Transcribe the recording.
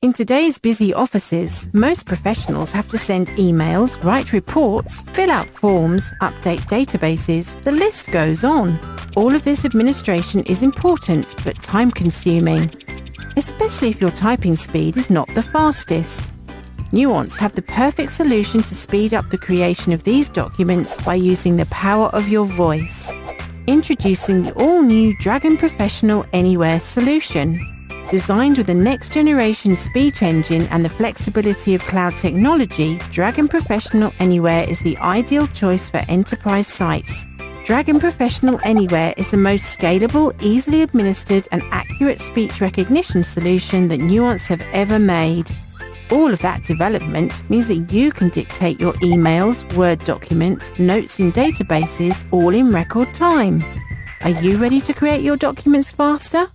In today's busy offices, most professionals have to send emails, write reports, fill out forms, update databases. The list goes on. All of this administration is important but time-consuming, especially if your typing speed is not the fastest. Nuance have the perfect solution to speed up the creation of these documents by using the power of your voice. Introducing the all-new Dragon Professional Anywhere solution. Designed with the next-generation speech engine and the flexibility of cloud technology, Dragon Professional Anywhere is the ideal choice for enterprise sites. Dragon Professional Anywhere is the most scalable, easily administered and accurate speech recognition solution that Nuance have ever made. All of that development means that you can dictate your emails, Word documents, notes in databases all in record time. Are you ready to create your documents faster?